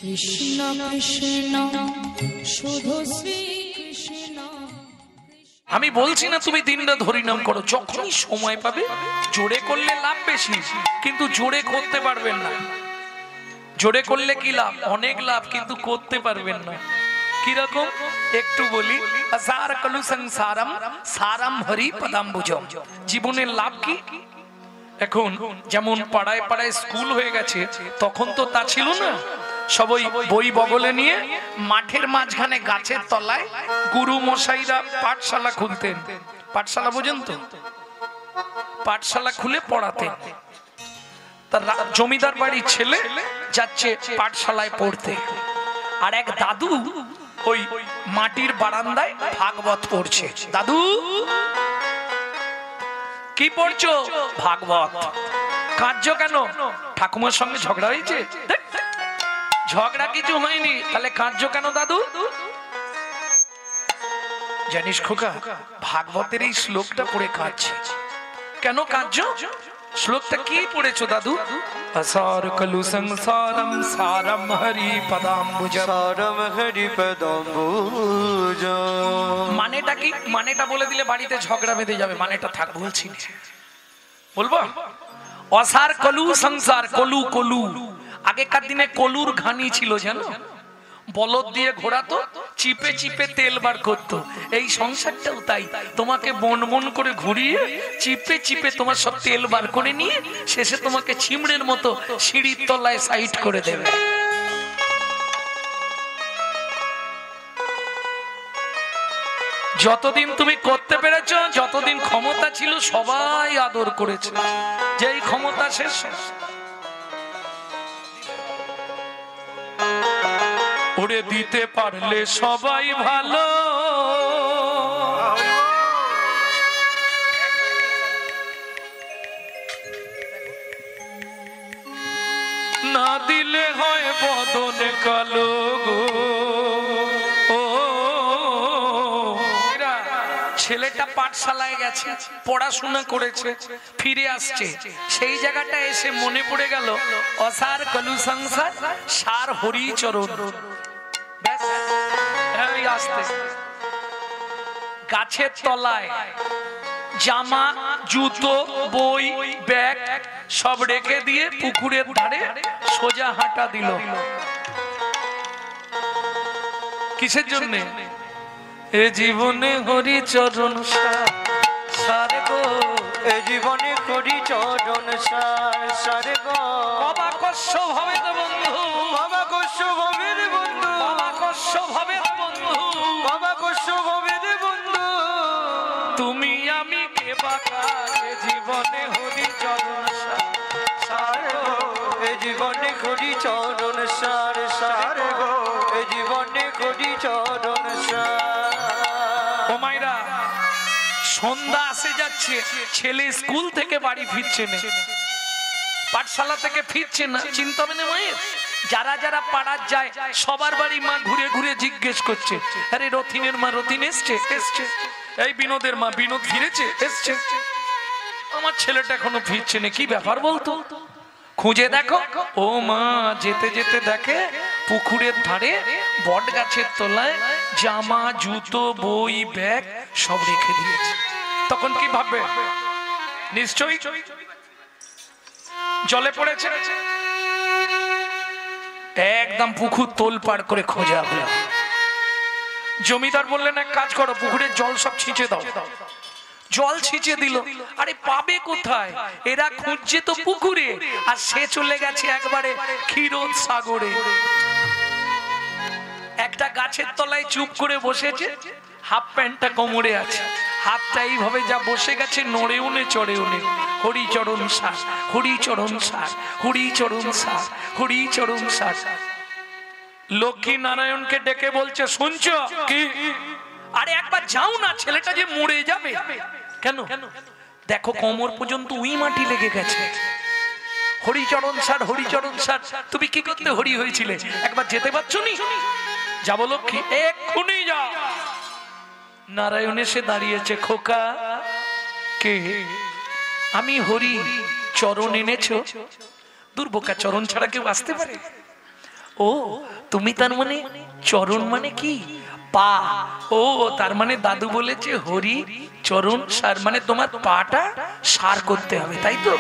কৃষ্ণ কৃষ্ণ শুধু শ্রী কৃষ্ণ। আমি বলছি না তুমি দিন রাত হরিনাম করো, যখনই সময় পাবে। জোরে করলে লাভ বেশি, কিন্তু জোরে করতে পারবেন না। জোরে করলে কি লাভ? অনেক লাভ, কিন্তু করতে পারবেন না। কিরকম একটু বলি। আসার কলু সংসারম সারাম হরি পদাম্বুজম। জীবনের লাভ কি? এখন যেমন পাড়ায় পাড়ায় স্কুল হয়ে গেছে, তখন তো তা ছিল না। সবাই বই বগলে নিয়ে মাঠের মাঝখানে গাছের তলায় গুরু মশাইরা পাঠশালা খুলতেন। পাঠশালা বোঝেন তো? পাঠশালা খুলে পড়াতেন। তার জমিদার বাড়ির ছেলে যাচ্ছে পাঠশালায় পড়তে, আর এক দাদু ওই মাটির বারান্দায় ভাগবত পড়ছে। দাদু কি পড়ছো? ভাগবত। কাঁদছো কেন? ঠাকুমার সঙ্গে ঝগড়া হয়েছে? ঝগড়া কিছু হয়নি, তাহলে কাঁদছো কেন দাদু? জানিস খোকা, ভাগবতের এই শ্লোকটা পড়ে কাঁদছে। কেন কাঁদছো? শ্লোকটা কি পড়েছো দাদু? আসার কলু সংসারম সারম হরি পদাম্বুজম। সারম হরি পদাম্বুজম। মানেটা কি? মানেটা বলে দিলে বাড়িতে ঝগড়া বেঁধে যাবে। মানেটা থাক, বলছি না। বলবো? অসার কলু সংসার। কলু কলু, আগেকার দিনে কলুর ঘানি ছিল জানো? বলদ দিয়ে ঘোরাতো, চিপে চিপে তেল বার করতো। এই সংসারটাও তাই, তোমাকে বন বন করে ঘুরিয়ে চিপে চিপে তোমার সব তেল বার করে নিয়ে শেষে তোমাকে ছিমড়ের মতো সিঁড়ির তলায় সাইড করে দেবে। যতদিন তুমি করতে পেরেছ, যতদিন ক্ষমতা ছিল, সবাই আদর করেছে। যেই ক্ষমতা শেষ, ওরে দিতে পারলে সবাই ভালো, না দিলে হয় বদন কালো গো। ছেলেটা পাঠশালায় গেছে, পড়াশোনা করেছে, ফিরে আসছে। সেই জায়গাটা এসে মনে পড়ে গেল অসার কলু সংসার সার হরিচরণ। গাছের তলায় জামা, জুতো, বই, ব্যাগ সব রেখে দিয়ে পুকুরের ধারে সোজা হাঁটা দিল। কিসের জন্যে? এ জীবনে হরিচরণ সার গো, এ জীবনে হরিচরণ সার গো। বাবা কষ্ট হবে তো বন্ধু, বাবা কষ্ট হবে রে বন্ধু, বাবা কষ্ট হবে বন্ধু, বাবা কষ্ট হবে রে বন্ধু। তুমি আমি কে বাকা, এ জীবনে হরিচরণ সার গো, এ জীবনে হরিচরণ সার গো, এ জীবনে হরিচরণ সার। ও মাইরা, সন্ধ্যা আসে যাচ্ছে, ছেলে স্কুল থেকে বাড়ি ফিরছে না, পাঠশালা থেকে ফিরছে না। চিন্তা হবে না মায়ের? যারা যারা পাড়ার যায় সবার বাড়ি মা ঘুরে ঘুরে জিজ্ঞেস করছে, আরে রথিনের মা রথিন এসছে? এসছে। এই বিনোদের মা বিনোদ ফিরেছে? এসছে। আমার ছেলেটা এখনো ফিরছে না, কি ব্যাপার বলতো? খুঁজে দেখো। ও মা যেতে যেতে দেখে পুকুরের ধারে বট গাছের তলায় জামা, জুতো, বই, ব্যাগ সব রেখে দিয়েছে। তখন কি ভাববে? নিশ্চয়ই জলে পড়েছে। একদম পুকুর তোলপাড় করে খোঁজা হলো। জমিদার বললেন এক কাজ করো, পুকুরের জল সব ছিঁচে দাও। জল ছিঁচে দিল। আরে পাবে কোথায়? এরা খুঁজছে তো পুকুরে, আর সে চলে গেছে একবারে ক্ষীরোদ সাগরে। একটা গাছের তলায় চুপ করে বসেছে, হাফ প্যান্টটা কোমরে আছে, হাতটা এইভাবে যা বসে গেছে, নড়ে উনে চড়ে উনে হরিচরণ সার, হরিচরণ সার, হরিচরণ সার, হরিচরণ সার। লক্ষ্মী নারায়ণকে ডেকে বলছে, শুনছো কি? আরে একবার যাও না, ছেলেটা যে মরে যাবে। কেন? দেখো কোমর পর্যন্ত উই মাটি লেগে গেছে। হরিচরণ সার, হরিচরণ সার, তুমি কি করতে হরি হয়েছিলে? একবার যেতে পারছো নি? যাবো লক্ষ্মী, এক্ষুনি যাও। নারায়ণ এসে দাঁড়িয়েছে। খোকা কে? আমি হরি। চরণ এনেছো? দুর্বোকা, চরণ ছাড়া কেউ আসতে পারে? ও তুমি তার মানে চরণ মানে কি পা? ও তার মানে দাদু বলেছে হরি চরণ সার, মানে তোমার পাটা সার করতে হবে, তাই তো?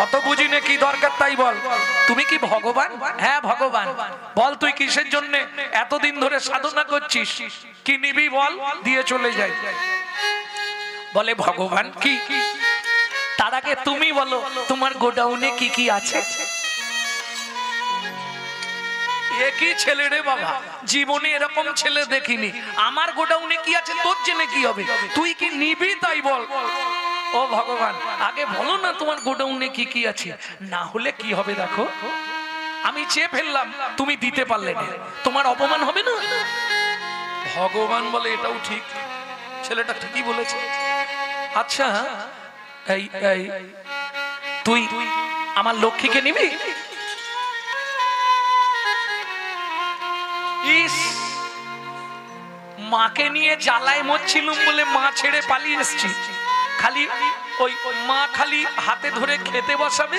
অত বুঝি না, কি দরকার তাই বল। তুমি কি ভগবান? হ্যাঁ ভগবান। বল তুই কিসের জন্য এতদিন ধরে সাধনা করছিস, কি নিবি বল, দিয়ে চলে যাই। বলে ভগবান কি? তার আগে তুমি বলো তোমার গোডাউনে কি কি আছে? একই ছেলে রে বাবা, জীবনে এরকম ছেলে দেখিনি। আমার গোডাউনে কি আছে তোর জেনে কি হবে? তুই কি নিবি তাই বল। ও ভগবান আগে বলো না তোমার গোডাউনে কি কি আছে, না হলে কি হবে দেখো, আমি চেয়ে ফেললাম তুমি দিতে পারলে না, তোমার অপমান হবে না? ভগবান বলে এটাও ঠিক, ছেলেটা ঠিকই বলেছে। আচ্ছা এই এই তুই আমার লক্ষ্মীকে নিবি? ইস, মাকে নিয়ে জ্বালায় মরছিলুম বলে মা ছেড়ে পালিয়ে এসেছি। খালি ওই মা খালি হাতে ধরে খেতে বসাবে,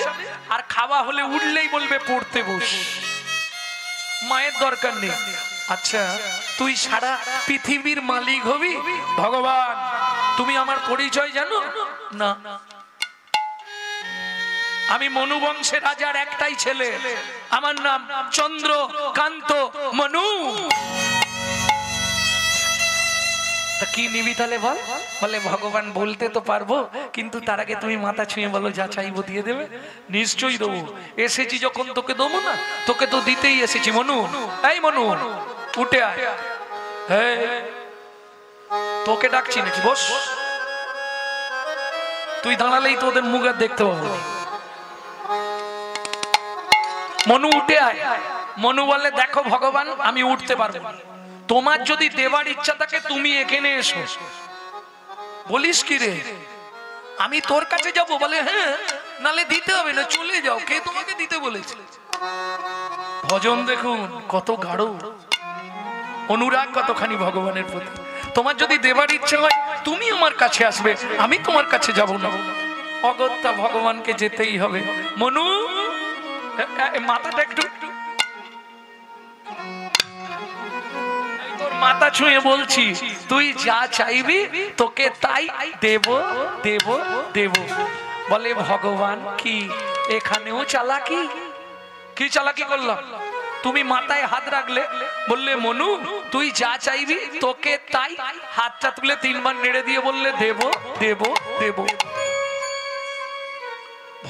আর খাওয়া হলে উঠলেই বলবে পড়তে বস। মায়ের দরকার নেই। আচ্ছা তুই সারা পৃথিবীর মালিক হবি? ভগবান তুমি আমার পরিচয় জানো না? আমি মনু বংশের রাজার একটাই ছেলে, আমার নাম চন্দ্রকান্ত মনু। তা কি নিবি তাহলে বল? বলে ভগবান বলতে তো পারবো, কিন্তু তার আগে তুমি মাথা ছুঁয়ে বলো যা চাইবো দিয়ে দেবে। নিশ্চয়ই দেবো, এসেছি যখন তোকে দেবো না? তোকে তো দিতেই এসেছি মনু। এই মনু উঠে আয়। হ্যাঁ তোকে ডাকছি নাকি, বস। তুই দাঁড়ালেই তো ওদের মুখ আর দেখতে পাবো। মনু উঠে আয়। মনু বলে দেখো ভগবান আমি উঠতে পারবো না, তোমার যদি দেবার ইচ্ছা থাকে তুমি এখানে এসো। বলিস কি রে, আমি তোর কাছে যাব? বলে হ্যাঁ, নালে দিতে হবে না, চলে যাও। কে তোমাকে দিতে বলেছে? ভজন দেখুন কত গাঢ়, অনুরাগ কতখানি ভগবানের প্রতি। তোমার যদি দেবার ইচ্ছা হয় তুমি আমার কাছে আসবে, আমি তোমার কাছে যাব না। অগত্যা ভগবানকে যেতেই হবে। মনু মাথাটা একটু মাথা ছুঁয়ে বলছি, তুই যা চাইবি তোকে তাই দেব দেব দেব। বলে ভগবান কি এখানেও চালাকি? কি চালাকি করলাম? তুমি মাথায় হাত রাখলে, বললে মনু তুই যা চাইবি তোকে তাই, হাতটা তুলে 3 বার নেড়ে দিয়ে বললে দেব দেব দেব।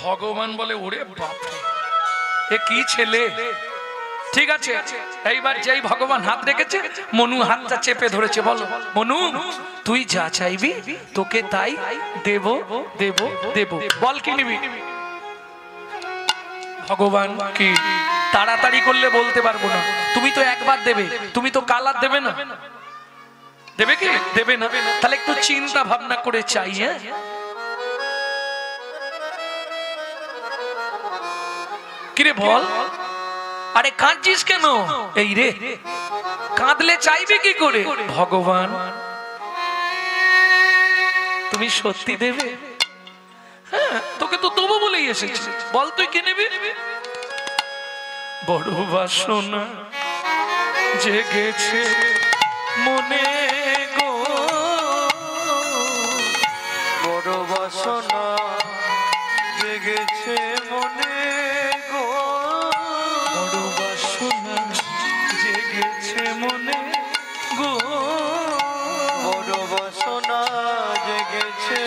ভগবান বলে ওরে বাপ রে, এ কি ছেলে। ঠিক আছে, এইবার যেই ভগবান হাত রেখেছে মনু হাতটা চেপে ধরেছে। বলো মনু তুই যা চাইবি তোকে তাই দেব দেব দেব। বল কি নিবি? ভগবান কি? তাড়াতাড়ি করলে বলতে পারবো না, তুমি তো একবার দেবে, তুমি তো কাল আর দেবে না। দেবে কি? দেবে না। তাহলে একটু চিন্তা ভাবনা করে চাই। হ্যাঁ কিরে বল? আরে কাঁদছিস কেন? এই রে কাঁদলে চাইবে কি করে? ভগবান তুমি সত্যি দেবে? হ্যাঁ তোকে তো দেবো বলেই এসেছি, বল তুই কি নিবি? বড় বাসনা জেগেছে মনে গো, বড় বাসনা জেগেছে মনে গো, বড় বাসনা জেগেছে মনে গো, বড় বাসনা জেগেছে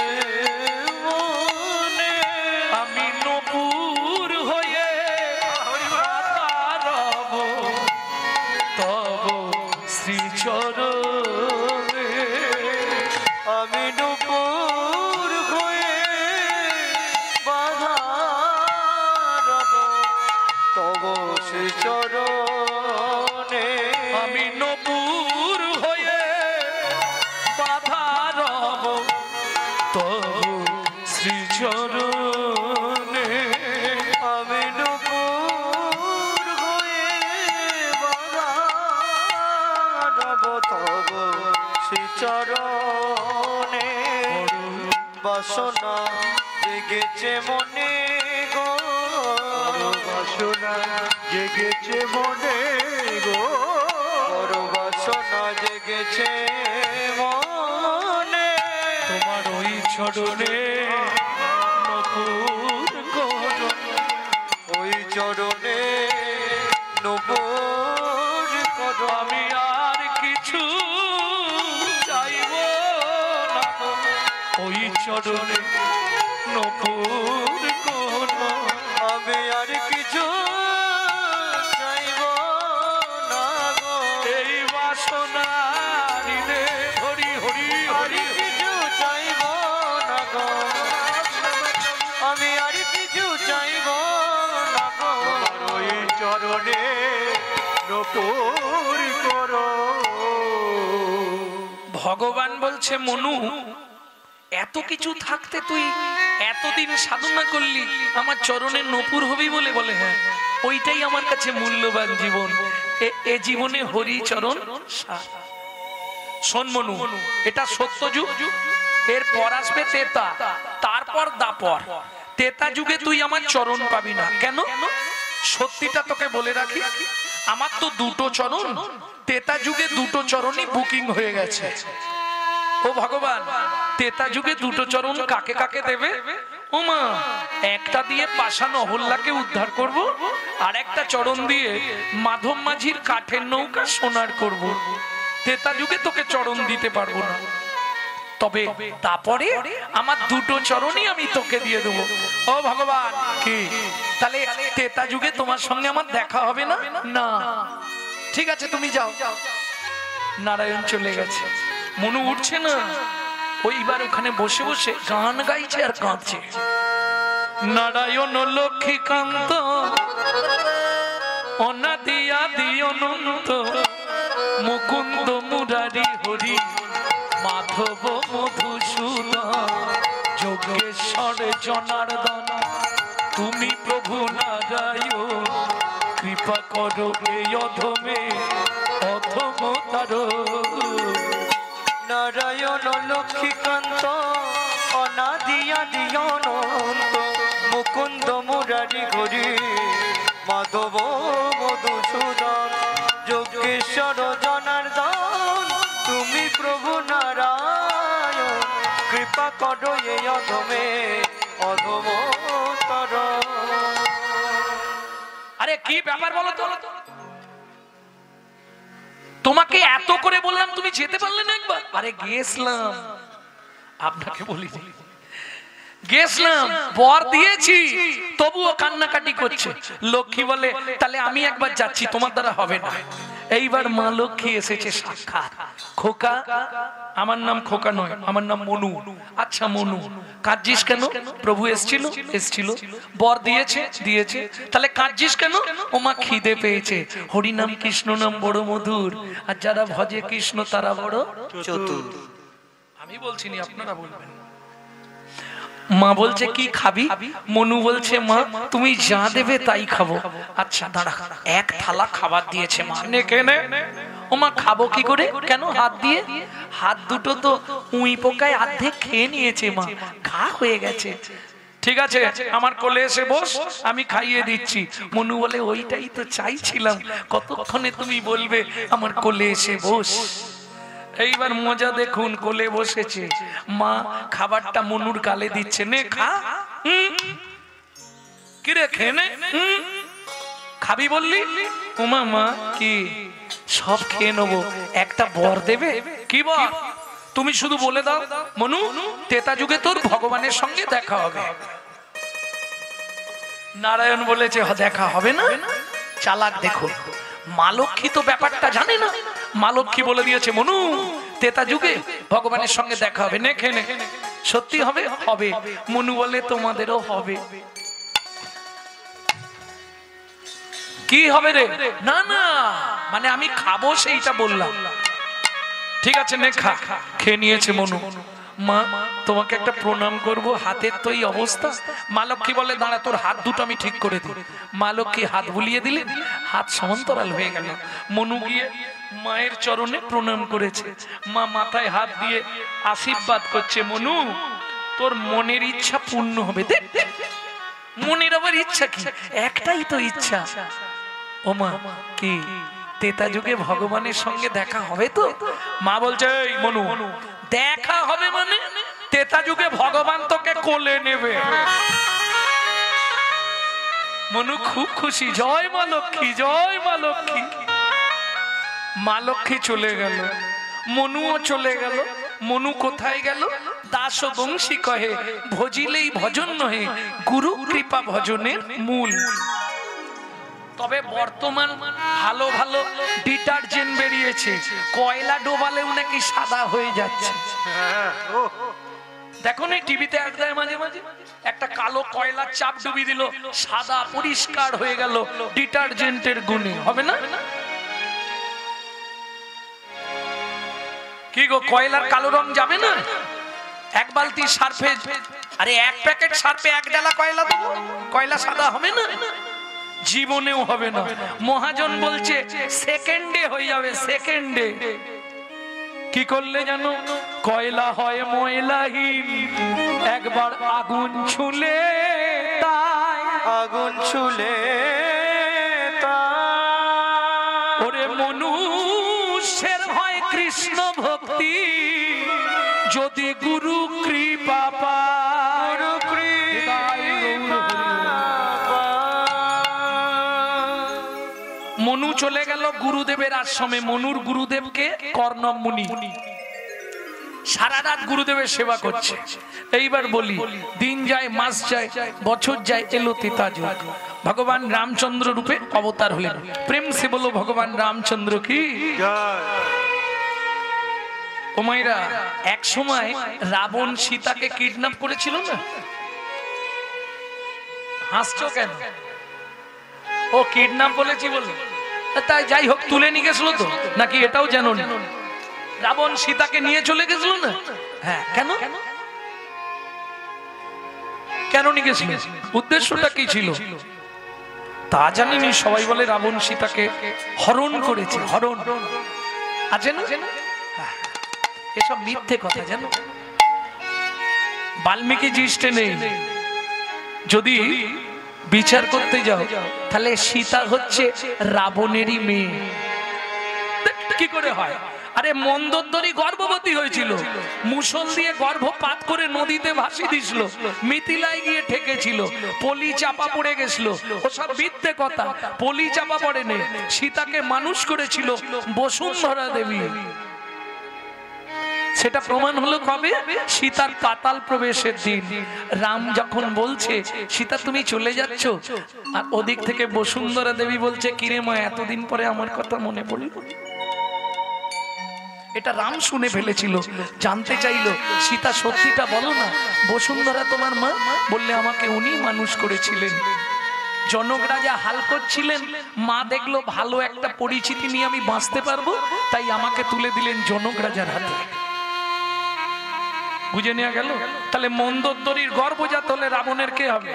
মনে। আমি নপুর হয়ে রব তব শ্রীচরণে। আমি নূপুর হয়ে বাধা রব তব শ্রীচরণে। আমি নপুর হয়ে বাধা রব তব শ্রীচরণে। আমি নূপুর হয়ে বাধা রব তব শ্রীচরণে। বাসনা জেগেছে মনে গো, বাসনা জেগেছে মনে গো বড় বাসনা জেগেছে মনে তোমার ওই চরণে নপুর করো, ওই চরণে নবর করো আমি আর কিছু চাইব না গো, ওই চরণে নপুর করো। আমি আর কিছু চাইব না গো এই বাসনা হৃদে হরি হরি আর হরি কিছু চাইব না গো আমি আর কিছু চাইব না গো ওই চরণে নপুর করো। ভগবান বলছে মনু, এত কিছু থাকতে তুই এতদিন সাধনা করলি, আমার চরণে নপুর হবি বলে? বলে হ্যাঁ, ওইটাই আমার কাছে মূল্যবান জীবন। এ জীবনে হরি চরণ সার। শোন মনু, এটা সত্য যুগ, এর পর আসবে তেতা, তারপর দাপর। তেতা যুগে তুই আমার চরণ পাবি না। কেন? সত্যিটা তোকে বলে রাখি, আমার তো দুটো চরণ, তেতা যুগে দুটো চরণই বুকিং হয়ে গেছে। ও ভগবান, তেতা যুগে দুটো চরণ কাকে কাকে দেবে? ও মা, একটা দিয়ে পাষাণ অহল্যাকে উদ্ধার করব, আর একটা চরণ দিয়ে মাধব মাঝির কাঠের নৌকা সোনার করব। তেতা যুগে তোকে চরণ দিতে পারবো না, তবে তারপরে আমার দুটো চরণই আমি তোকে দিয়ে দেবো। ও ভগবান, কি তাহলে তেতা যুগে তোমার সঙ্গে আমার দেখা হবে না? না, ঠিক আছে তুমি যাও। নারায়ণ চলে গেছে, মনু উঠছে না। ওইবার ওখানে বসে বসে গান গাইছে আর কাঁদছে। নারায়ণ লক্ষ্মীকান্ত অনাদি আদি অনন্ত মুকুন্দ মুরারি হরি মাধব মধুসূদন যোগেশ্বর জনার্দন তুমি প্রভু নারায়ণ কৃপা করো এই অধমে অধমতার। নারায়ণ লক্ষ্মীকান্ত অনাদি আদি অনন্ত মুকুন্দ মুরারি হরি মাধব মধুসূদন যোগেশ্বর জনার্দন তুমি প্রভু নারায়ণ কৃপা করো এই অধমে অধমতর। আরে কি ব্যাপার বলো তো? তোমাকে এত করে বললাম, তুমি যেতে পারলে না একবার? আরে গেছিলাম, আপনাকে বলি গেছিলাম, বর দিয়েছি, তবুও কান্নাকাটি করছে। লক্ষ্মী বলে তাহলে আমি একবার যাচ্ছি, তোমার দ্বারা হবে না। এইবার মা লক্ষ্মী এসেছে সাক্ষাৎ। খোকা, আমার নাম খোকা নয়, আমার নাম মনু। আচ্ছা মনু, কাঁদছিস কেন? প্রভু এসেছিল? এসেছিল। বর দিয়েছে? দিয়েছে। তাহলে কাঁদছিস কেন? ও মা খিদে পেয়েছে। হরি নাম কৃষ্ণ নাম বড় মধুর, আর যারা ভজে কৃষ্ণ তারা বড় চতুর। আমি বলছি না, আপনারা বলবেন। মা বলছে কি খাবি? মনু বলছে মা তুমি যা দেবে তাই খাবো। আচ্ছা দাঁড়া, এক থালা খাবার দিয়েছে মা, নে কেনে। ও মা খাবো কি করে? কেন? হাত দিয়ে। হাত দুটো তো উই পোকায় অর্ধেক খেয়ে নিয়েছে মা, ঘা হয়ে গেছে। ঠিক আছে, আমার কোলে এসে বস, আমি খাইয়ে দিচ্ছি। মনু বলে ওইটাই তো চাইছিলাম, কতক্ষণে তুমি বলবে আমার কোলে এসে বস। এইবার মজা দেখুন, কোলে বসেছে মা, খাবারটা মনুর গালে দিচ্ছে, নে খা। কি রে খেয়ে নে, খাবি বললি? উমা মা কি সব খেয়ে নেবো, একটা বর দেবে? কি বর? তুমি শুধু বলে দাও মনু, তেতা যুগে তোর ভগবানের সঙ্গে দেখা হবে। নারায়ণ বলেছে দেখা হবে না? চালাক দেখো, মা লক্ষ্মী তো ব্যাপারটা জানে না। মা লক্ষ্মী বলে দিয়েছে মনু তেতা যুগে ভগবানের সঙ্গে দেখা হবে, নে খেয়ে নে। সত্যি হবে? হবে। মনু বলে তোমাদেরও হবে। কি হবে রে? না না, মানে আমি খাবো সেইটা বললাম। ঠিক আছে নে খা। খেয়ে নিয়েছে মনু। মা তোমাকে একটা প্রণাম করব, হাতের তো এই অবস্থা। মা লক্ষ্মী বলে দাঁড়া, তোর হাত দুটো আমি ঠিক করে দিই। মা লক্ষ্মী হাত বুলিয়ে দিলেন, হাত সমান্তরাল হয়ে গেল। মনু গিয়ে মায়ের চরণে প্রণাম করেছে। মা মাথায় হাত দিয়ে আশীর্বাদ করছে, মনু তোর মনের ইচ্ছা পূর্ণ হবে। দেখ মনের আবার ইচ্ছা কি? একটাই তো ইচ্ছা, ওমা কি তেতা যুগে ভগবানের সঙ্গে দেখা হবে তো? মা বলছে এই মনু, দেখা হবে মানে তেতা যুগে ভগবান তোকে কোলে নেবে। মনু খুব খুশি, জয় মা লক্ষ্মী, জয় মা লক্ষ্মী। মা লক্ষ্মী চলে গেল, মনুও চলে গেল। মনু কোথায় গেল? দাস বংশী কহে ভজিলেই ভজন নহে, গুরু কৃপা ভজনের মূল। তবে বর্তমান ভালো ভালো ডিটারজেন্ট বেরিয়েছে, কয়লা ডোবালেও নাকি সাদা হয়ে যাচ্ছে। দেখো না টিভিতে অ্যাড দেয় মাঝে মাঝে, একটা কালো কয়লার চাপ ডুবিয়ে দিল, সাদা পরিষ্কার হয়ে গেল ডিটারজেন্টের গুণে। হবে না? কি গো, কয়লার কালো রং যাবে না? এক বালতি সার্ফে, আরে এক প্যাকেট সার্ফে এক ডালা কয়লা দেবো, কয়লা সাদা হবে না? জীবনেও হবে না। মহাজন বলছে সেকেন্ডে হয়ে যাবে, সেকেন্ডে। কি করলে জানো? কয়লা হয় ময়লাহীন, একবার আগুন ছুলে তাই, আগুন ছুলে ওরে মনুষ্যের হয় কৃষ্ণ ভক্তি, যদি গুরু কৃপা পায়। গুরু কৃপা। মনু চলে গেল গুরুদেবের আশ্রমে। মনুর গুরুদেবকে কর্ণব মুনি, সারা রাত গুরুদেবের সেবা করছে। এইবার বলি, দিন যায়, মাস যায়, বছর যায়, এলো তেতা যুগ। ভগবান রামচন্দ্র রূপে অবতার হলেন। প্রেম সে বলো ভগবান রামচন্দ্র কি জয়। ও মায়েরা, এক সময় রাবণ সীতাকে কিডন্যাপ করেছিল না? হাসছো কেন? ও কিডন্যাপ বলেছি বলে তাই, যাই হোক, তুলে নিয়ে গেছিল তো নাকি এটাও জানো না? রাবণ সীতাকে নিয়ে চলে গেছিল না? হ্যাঁ, কেন কেন নিয়ে গেছিল? উদ্দেশ্যটা কি ছিল তা জানিনি। সবাই বলে রাবণ সীতাকে হরণ করেছে। হরণ আছে না? এসব মিথ্যে কথা জানো। বাল্মীকি জিষ্টে নেই। যদি বিচার করতে যাও তাহলে সীতা হচ্ছে রাবণেরই মেয়ে। কি করে হয়? আরে মন্দোদরী গর্ভবতী হয়েছিল, মুসল দিয়ে গর্ভপাত করে নদীতে ভাসিয়ে দিছিল, মিথিলায় গিয়ে ঠেকেছিল, পলি চাপা পড়ে গেছিল। ওসব মিথ্যে কথা। পলি চাপা পড়েনি, সীতাকে মানুষ করেছিল বসুন্ধরা দেবী। সেটা প্রমাণ হলো কবে? সীতার পাতাল প্রবেশের দিন। রাম যখন বলছে সীতা তুমি চলে যাচ্ছ, আর ওদিক থেকে বসুন্ধরা দেবী বলছে কিরে মা, এতদিন পরে আমার কথা মনে পড়ল। এটা রাম শুনে ফেলেছিল, জানতে চাইলো সীতা সত্যিটা বলো না, বসুন্ধরা তোমার মা? বললে আমাকে উনি মানুষ করেছিলেন। জনক রাজা হাল করছিলেন, মা দেখলো ভালো একটা পরিচিতি নিয়ে আমি বাঁচতে পারবো, তাই আমাকে তুলে দিলেন জনক রাজার হাতে। বুঝে নেওয়া গেল? তাহলে মন্দোদরীর গর্ভজাত হলে রাবণের কে হবে?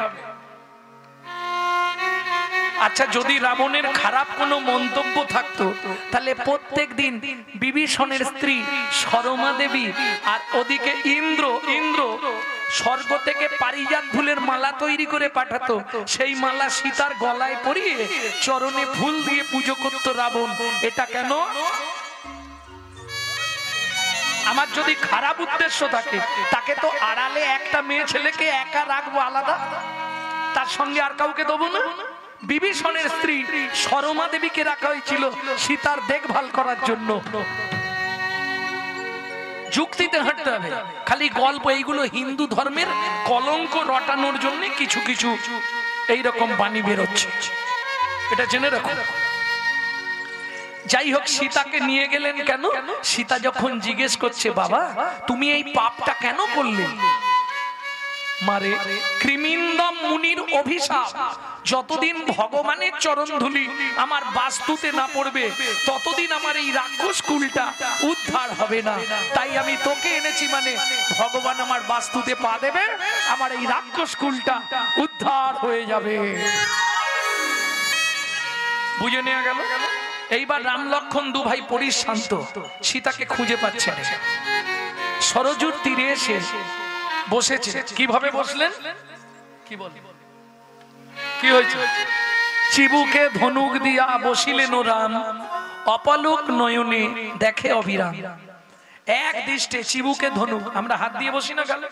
আচ্ছা, যদি রাবণের খারাপ কোনো মন্তব্য থাকতো তাহলে প্রত্যেক দিন বিভীষণের স্ত্রী সরমা দেবী আর ওদিকে ইন্দ্র স্বর্গ থেকে পারিজাত ফুলের মালা তৈরি করে পাঠাতো, সেই মালা সীতার গলায় পরিয়ে চরণে ফুল দিয়ে পুজো করতো রাবণ। এটা কেন? আমার যদি খারাপ উদ্দেশ্য থাকে, তাকে তো আড়ালে একটা মেয়ে ছেলেকে একা রাখবো আলাদা, তার সঙ্গে আর কাউকে দেবো না। বিভীষণের স্ত্রী সরমা দেবীকে রাখা হয়েছিল সীতার দেখভাল করার জন্য। যুক্তিতে হাঁটতে হবে, খালি গল্প এইগুলো হিন্দু ধর্মের কলঙ্ক রটানোর জন্য কিছু কিছু এইরকম বাণী বেরোচ্ছে, এটা জেনে রাখো। যাই হোক, সীতাকে নিয়ে গেলেন কেন? সীতা যখন জিজ্ঞেস করছে বাবা তুমি এই পাপটা কেন করলে? মারে কৃমিন্দম মুনির অভিশাপ, যতদিন ভগবানের চরণ ধুলি আমার বাস্তুতে না পড়বে ততদিন আমার এই রাক্ষস কুলটা উদ্ধার হবে না। তাই আমি তোকে এনেছি, মানে ভগবান আমার বাস্তুতে পা দেবে, আমার এই রাক্ষস কুলটা উদ্ধার হয়ে যাবে। বুঝে নেওয়া গেল? এইবার রাম লক্ষণ দু ভাই পরিশান্ত, সীতাকে খুঁজে পাচ্ছে না। সরজুর তীরে এসে বসেছে। কিভাবে বসলেন? কি বল, কি হয়েছে? চিবুকে ধনুক দিয়া বসিলেন রাম, অপলোক নয়নে দেখে অবিরাম। এক দৃষ্টে চিবুকে ধনুক, আমরা হাত দিয়ে বসি না গালে,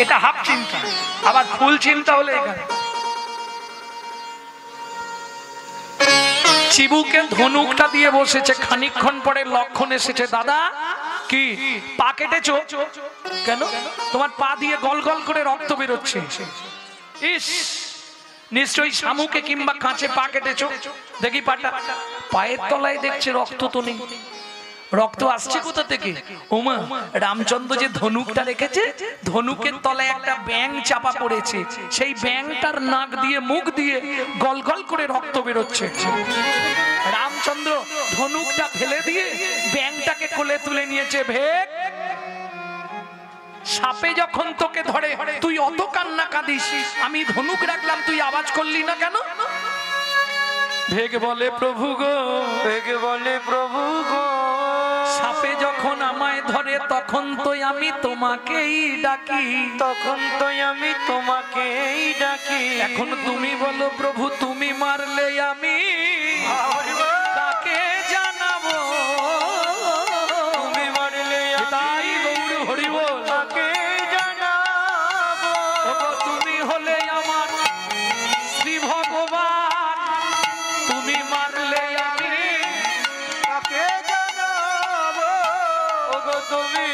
এটা হাফ চিন্তা, আবার ফুল চিন্তা হলে এখানে চিবুকে ধনুকটা দিয়ে বসেছে। খানিকক্ষণ পরে লক্ষণ এসেছে, দাদা কি পা কেটেছো কেন? তোমার পা দিয়ে গল গল করে রক্ত বেরোচ্ছে। ইস, নিশ্চয়ই শামুকে কিংবা কাঁচে পা কেটেছো। দেখি পাটা, পায়ের তলায় দেখছে রক্ত তো নেই। রক্ত আসছে কোথা থেকে? ওমা, রামচন্দ্র যে ধনুকটা রেখেছে, ধনুকের তলায় একটা ব্যাঙ চাপা পড়েছে, সেই ব্যাঙটার নাক দিয়ে মুখ দিয়ে গল গল করে রক্ত বেরোচ্ছে। রামচন্দ্র ধনুকটা ফেলে দিয়ে ব্যাঙটাকে কোলে তুলে নিয়েছে। ভেক, সাপে যখন তোকে ধরে তুই অত কান্না কাঁদিস, আমি ধনুক রাখলাম তুই আওয়াজ করলি না কেন? ভেগ বলে প্রভু গো, ভেগ বলে প্রভু গো, সাপে যখন আমায় ধরে তখন তো আমি তোমাকেই ডাকি, তখন তো আমি তোমাকেই ডাকি। এখন তুমি বলো প্রভু, তুমি মারলে আমি কাকে জানাবো? তুমি মারলে তাই গৌর হরি বল, কাকে জানাবো? ওগো তুমি হলে আমার শ্রী ভগবান, তুমি মারলে আমি কাকে জানাবো? ওগো তুমি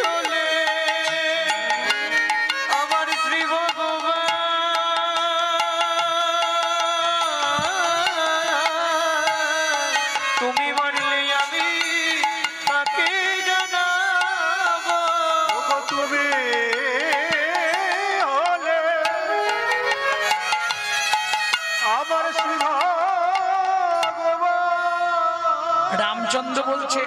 হলে আমার শ্রী ভগবান, তুমি মারলে আমি কাকে জানাবো? ওগো তুমি হলে আমার শ্রী ভগবান। রামচন্দ্র বলছে,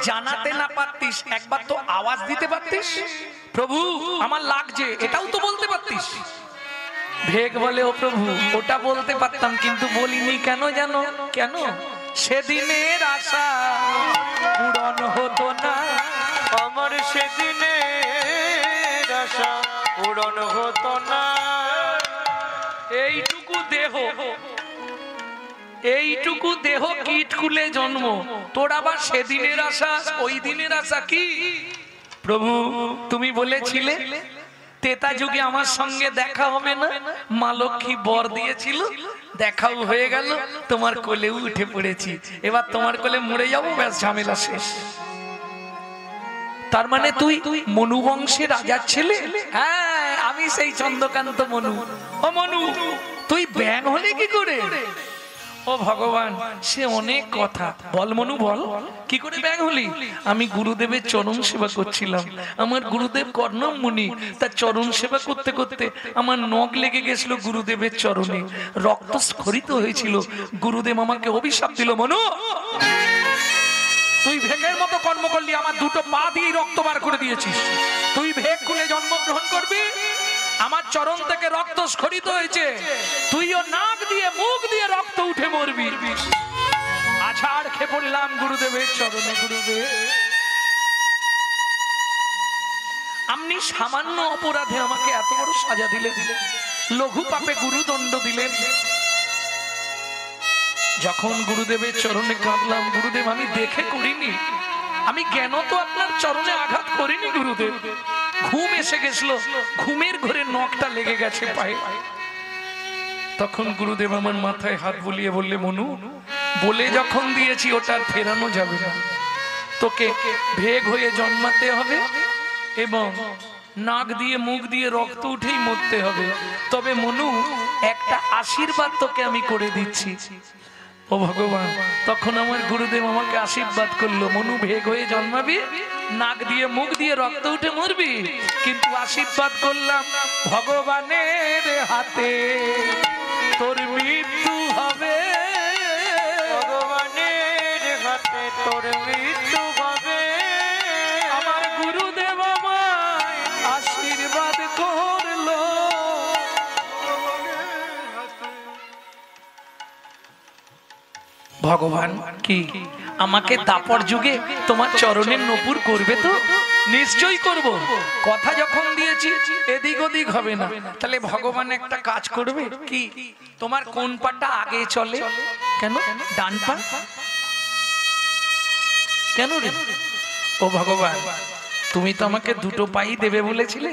জানাতে না পারতিস, একবার তো আওয়াজ দিতে পারতিস, প্রভু আমার লাগছে, এটাও তো বলতে পারতিস। ভেগ বলে, ও প্রভু ওটা বলতে পারতাম, কিন্তু বলিনি কেন জানো? কেন? সেদিনের আশা পূরণ হতো না, আমার সেদিনের আশা পূরণ হতো না। এইটুকু দেহ কীটকুলে জন্ম, তোর আবার সেদিনের আশা, ওই দিনের আশা কি? প্রভু তুমি বলেছিলে তেতা যুগে আমার সঙ্গে দেখা হবে না, মা লক্ষ্মী বর দিয়েছিল, দেখাও হয়ে গেল, তোমার কোলেও উঠে পড়েছি, এবার তোমার কোলে মরে যাবো, ব্যাস ঝামেলা শেষ। তার মানে তুই মনু বংশের রাজার ছেলে? হ্যাঁ, আমি সেই চন্দ্রকান্ত মনু। ও মনু, তুই ব্যাং হলে কি করে? ও ভগবান, সে অনেক কথা, বল মনু বল, কি করে ব্যাং হলি? আমি গুরুদেবের চরণ সেবা করছিলাম, আমার গুরুদেব কর্ণম মুনি, তার চরণ সেবা করতে করতে আমার নখ লেগে গেছিল গুরুদেবের চরণে, রক্ত স্খলিত হয়েছিল, গুরুদেব আমাকে অভিশাপ দিল। মনু, তুই ভেগের মতো কর্ম করলি, আমার দুটো পা দিয়ে রক্ত বার করে দিয়েছিস, তুই ভেগ কুলে জন্মগ্রহণ করবি, আমার চরণ থেকে রক্ত স্খলিত হয়েছে, তুইও নাক দিয়ে মুখ দিয়ে রক্ত উঠে মরবি। আছাড় খেয়ে পড়লাম গুরুদেবের চরণে। গুরুদেব, আপনি সামান্য অপরাধে আমাকে এত বড় সাজা দিলেন, লঘু পাপে গুরুদণ্ড দিলেন। যখন গুরুদেবের চরণে কাঁদলাম, গুরুদেব আমি দেখে করিনি, আমি জ্ঞান তো আপনার চরণে আঘাত করিনি গুরুদেব, ঘুম এসে গেছিল, ঘুমের ঘরে নখটা লেগে গেছে পায়ে। তখন গুরুদেব আমার মাথায় হাত বুলিয়ে বললে, মনু বলে যখন দিয়েছি ওটা আর ফেরানো যাবে না, তোকে ভেগ হয়ে জন্মাতে হবে এবং নাক দিয়ে মুখ দিয়ে রক্ত উঠেই মরতে হবে। তবে মনু একটা আশীর্বাদ তোকে আমি করে দিচ্ছি। ও ভগবান, তখন আমার গুরুদেব আমাকে আশীর্বাদ করলো, মনু ভেগ হয়ে জন্মাবি, নাক দিয়ে মুখ দিয়ে রক্ত উঠে মরবি, কিন্তু আশীর্বাদ করলাম ভগবানের হাতে তোর মৃত্যু হবে, ভগবানের হাতে তোর মৃত্যু হবে। আমার গুরুদেব আমায় আশীর্বাদ করলো। ভগবান কি আমাকে দাপর যুগে তোমার চরণের নপুর করবে তো? নিশ্চয়ই করব। কথা যখন দিয়েছি এদিক ওদিক হবে না। তাহলে ভগবান একটা কাজ করবে কি, তোমার কোন পাটা আগে চলে? কেন ডান পা? কেন রে? ও ভগবান, তুমি তো আমাকে দুটো পাই দেবে বলেছিলে,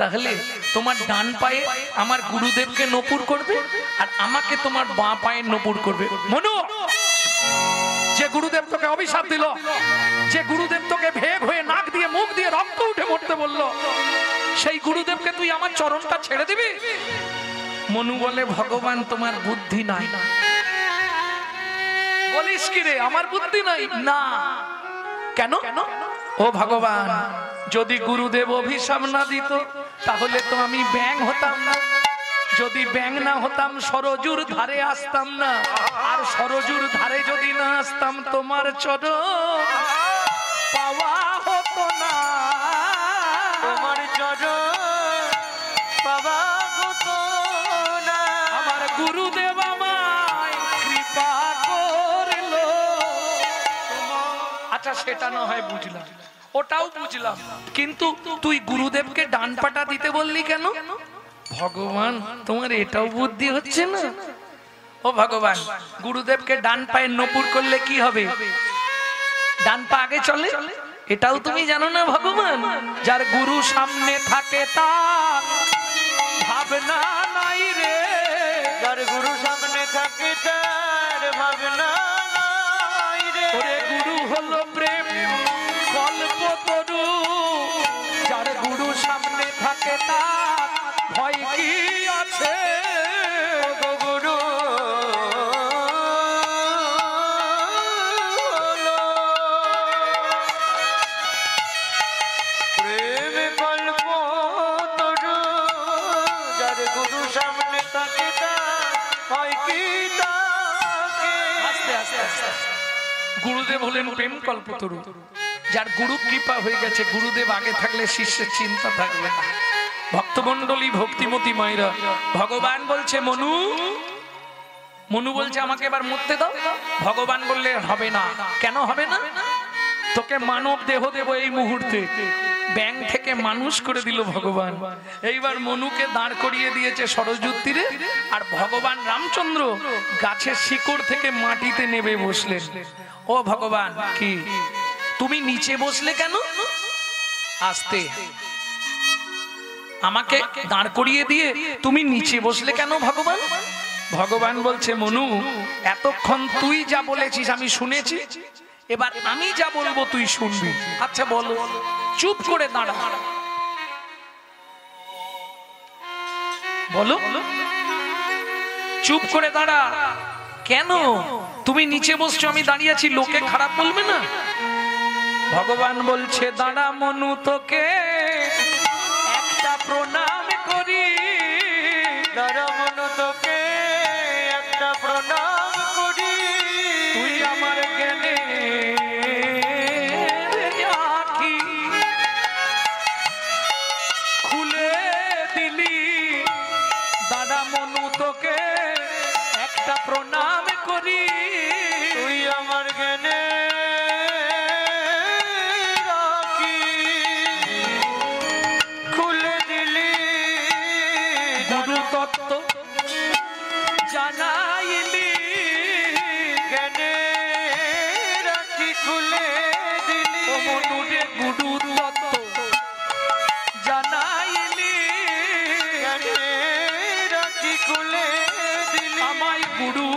তাহলে তোমার ডান পায়ে আমার গুরুদেবকে নপুর করবে আর আমাকে তোমার বাঁ পায়ে নপুর করবে। মনু, যে গুরুদেব তোকে অভিশাপ দিল, যে গুরুদেব তোকে ভেগ হয়ে নাক দিয়ে মুখ দিয়ে রক্ত উঠে মরতে বলল, সেই গুরুদেবকে তুই আমার চরণটা ছেড়ে দিবি? মনু বলে, ভগবান তোমার বুদ্ধি নাই। বলিস কি রে, আমার বুদ্ধি নাই? না। কেন? ও ভগবান, যদি গুরুদেব অভিশাপ না দিত তাহলে তো আমি ব্যাং হতাম না। যদি ব্যাং না হতাম সরজুর ধারে আসতাম না, আর সরজুর ধারে যদি না আসতাম তোমার চরণ পাওয়া হতো না। তোমার চরণ পাওয়া হতো না। আমার গুরুদেব আমায় কৃপা করলো। আচ্ছা, সেটা না হয় বুঝলাম, ওটাও বুঝলাম, কিন্তু তুই গুরুদেবকে ডান পাটা দিতে বললি কেন? ভগবান, তোমার এটাও বুদ্ধি হচ্ছে না? ও ভগবান, গুরুদেবকে ডান পায়ে নপুর করলে কি হবে? ডান পা আগে চলে, এটাও তুমি জানো না ভগবান? যার গুরু সামনে থাকে তার ভাবনা নাই রে। যার গুরু সামনে থাকে তার ভাবনা নাই রে। ওরে গুরু হলো প্রেম কল্পতরু, যার গুরু সামনে থাকে তার ভয় কি আছে? গো গুরু হলো প্রেম কল্পতরু, যার গুরু সামনে থাকে তার হয় কি তাকে। আস্তে আস্তে আস্তে। গুরুদেব হলেন প্রেম কল্পতরু, যার গুরু কৃপা হয়ে গেছে। গুরুদেব আগে থাকলে শিষ্যের চিন্তা থাকবে না। ভক্তমণ্ডলী, ভক্তিমতী মায়েরা, ভগবান বলছে মনু, মনু বলছে আমাকে এবার মরতে দাও। ভগবান বললে হবে না। কেন হবে না? তোকে মানব দেহ দেব এই মুহূর্তে। ব্যাং থেকে মানুষ করে দিল ভগবান। এইবার মনুকে দাঁড় করিয়ে দিয়েছে সরজুর তীরে, আর ভগবান রামচন্দ্র গাছের শিকড় থেকে মাটিতে নেমে বসলেন। ও ভগবান, কি তুমি নিচে বসলে কেন? আস্তে, আমাকে দাঁড় করিয়ে দিয়ে তুমি নিচে বসলে কেন ভগবান? ভগবান বলছে মনু, এতক্ষণ তুই যা বলেছিস আমি শুনেছি, এবার আমি যা বলবো তুই শুনবি। আচ্ছা বলো। চুপ করে দাঁড়া। বলো। চুপ করে দাঁড়া। কেন? তুমি নিচে বসছো, আমি দাঁড়িয়ে আছি, লোকে খারাপ বলবে না? ভগবান বলছে দাঁড়া মনু, তোকে একটা প্রণাম করি। দাঁড়া মনু, তোকে একটা প্রণাম করি। তুই আমার জ্ঞানে আঁখি খুলে দিলি। দাঁড়া মনু, তোকে একটা প্রণাম করি। তুই আমার জ্ঞানে রাখি খুলে দিলি। গুরু তত্ত্ব জানাইলি। জ্ঞানে রাখি খুলে দিলি। ও মনু রে, গুরু তত্ত্ব জানাইলি। জ্ঞানে রাখি খুলে দিলি। আমায় গুরু